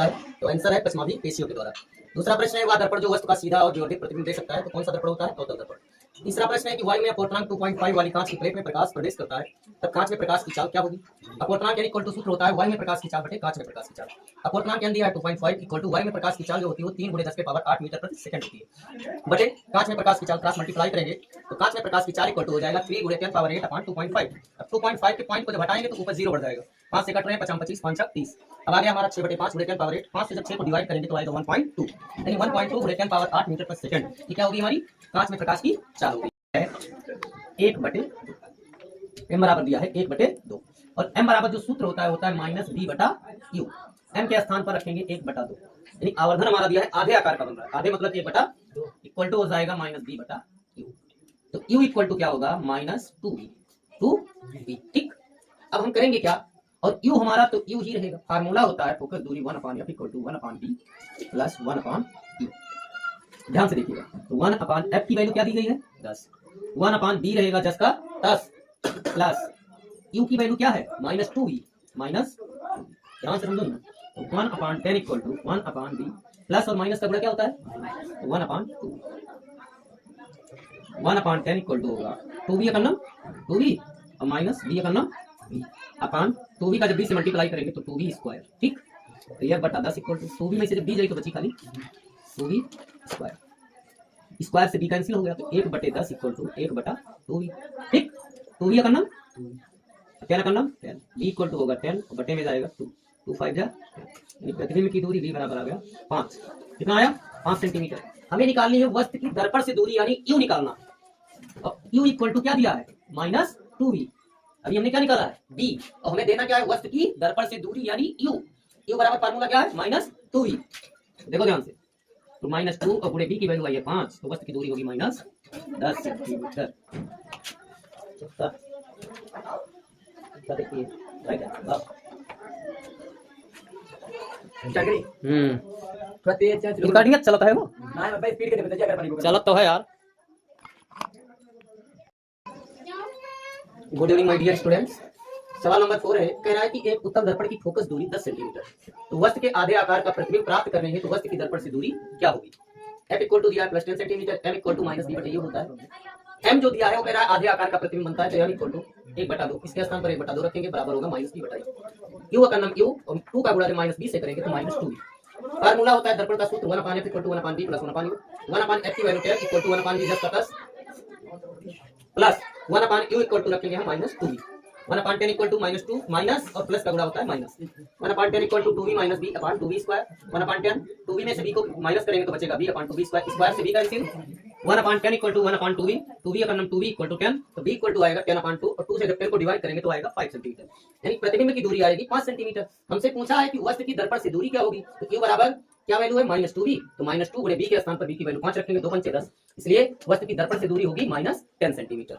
है, तो आंसर है पश्चिमाभिमुख पेशियों के द्वारा। दूसरा प्रश्न है वह दर्पण जो वस्तु का सीधा और ज्योतिक प्रतिबिंब दे सकता है, तो कौन सा दर्पण होता है? अवतल दर्पण। तीसरा प्रश्न है कि वायु में अपूर्णांक 2.5 वाली कांच की प्लेट में प्रकाश प्रवेश करता है, तब कांच में प्रकाश की चाल क्या होगी? अपूर्णांक यानी इक्वल टू सूत्र होता है वायु में प्रकाश की चाल बटे कांच में प्रकाश की चाल। अपूर्णांक यानी दिया है 2.5 इक्वल टू वायु में प्रकाश की चाल जो होती है वो 3 × 10 के पावर 8 मीटर प्रति सेकंड होती है, बटे कांच में प्रकाश की चाल क्रॉस मल्टीप्लाई करेंगे तो कांच में प्रकाश की चाल इक्वल टू हो जाएगा 3 × 10 पावर 8 अपॉन 2.5। अब 2.5 के पॉइंट को जब हटाएंगे तो ऊपर 0 बढ़ जाएगा, 5 से कट रहे हैं 55 25 5 6 30। अब आ गया हमारा 6 बटे 5 × 10 पावर 8, 5 से जब 6 को डिवाइड करेंगे तो आएगा 1.2, यानी 1.2 × 10 पावर 8 मीटर प्रति सेकंड। ये क्या होगी? हमारी कांच में प्रकाश की चाल होगी 1/2। m बराबर दिया है 1/2 और m बराबर जो सूत्र होता है -b/u। m के स्थान पर रखेंगे 1/2, यानी आवर्धन हमारा दिया है आधे आकार का बन रहा है, आधे मतलब 1/2 इक्वल टू हो जाएगा -b/u। तो u इक्वल टू क्या होगा? -2b। ठीक, अब हम करेंगे क्या? और u हमारा तो u ही रहेगा, फार्मूला होता है फोकस दूरी 1/f equal to 1/b plus 1/u। ध्यान से देखिएगा, तो 1/f की वैल्यू क्या दी गई है? 10, 1/b रहेगा 10 का 10 प्लस u की वैल्यू क्या है? -2b माइनस, ध्यान से समझो ना, तो 1/10 इक्वल टू 1/b प्लस और माइनस का गुणा क्या होता है? 1/2। 1/10 इक्वल टू होगा 2b का नाम 2b और माइनस b का नाम b अपॉन 2b का जब b से मल्टीप्लाई करेंगे तो 2b स्क्वायर। ठीक, तो यह बटा 10 इक्वल टू 2b में से जब b जाएगी तो बची खाली 2b स्क्वायर, स्क्वायर से b कैंसिल हो गया तो 1/10 इक्वल टू 1/2b। ठीक, 2b का नाम 10 का नाम 10, b इक्वल टू होगा 10 और बटे में जाएगा 2, 2 5 जा, यानी प्रतिबिंब की दूरी b बराबर आ गया 5। कितना आया? 5 सेंटीमीटर। हमें निकालनी है वस्तु की दर्पण से दूरी यानी u निकालना, और u इक्वल टू क्या दिया है? -2b। अभी हमने क्या निकाला है? b, और हमें देना क्या है? वस्तु की दर्पण से दूरी यानी u। u बराबर फार्मूला क्या है? -2b। देखो ध्यान से, तो -2 और पूरे b की वैल्यू आई है 5, तो वस्तु की दूरी होगी -10 सेंटीमीटर। देखिए रिकॉर्डिंग चलता है वो, चलत तो है यार। Good evening my dear students. सवाल नंबर 4 है, कह रहा है कि एक उत्तल दर्पण की फोकस दूरी 10 सेंटीमीटर, तो वस्तु के आधे आकार का प्रतिबिंब प्राप्त करने हेतु वस्तु की दर्पण से दूरी क्या होगी? f इक्वल टू दिया है +10 centimetre, m equal to -b/u होता है। m जो दिया है वो कह रहा है आधे आकार का प्रतिबिंब बनता है, तो m इक्वल टू 1/2, इसके स्थान पर 1/2 रखेंगे, बराबर होगा -b/u। u का नाम u और 2 का गुणा -b से करेंगे तो -2b। फार्मूला होता है दर्पण का सूत्र 1/f equal to 1/b plus 1/u। 1/f की वैल्यू 10 इक्वल टू 1/b 10 का 10 प्लस 1/u इक्वल टू रखेंगे हम -2b। 1/10 इक्वल टू -2 माइनस और प्लस का गुणा होता है माइनस। 1/10 equal to 2b minus b upon 2b square. 1/10 2b में से b को माइनस करेंगे तो बचेगा b upon 2b square, square से b cancel. 1/10 equal to 1/2b, 2b का नाम 2b इक्वल टू 10, तो b इक्वल टू आएगा 10/2 और 2 से जब 10 को डिवाइड करेंगे तो आएगा 5 सेंटीमीटर, यानी प्रतिबिंब की दूरी आएगी 5 सेंटीमीटर। हमसे पूछा है कि वस्तु की दर्पण से दूरी क्या होगी, तो q बराबर क्या वैल्यू है? -2b, तो -2 गुणे b के स्थान पर b की वैल्यू 5 रखेंगे, 2 5 10, इसलिए वस्तु की दर्पण से दूरी होगी -10 सेंटीमीटर।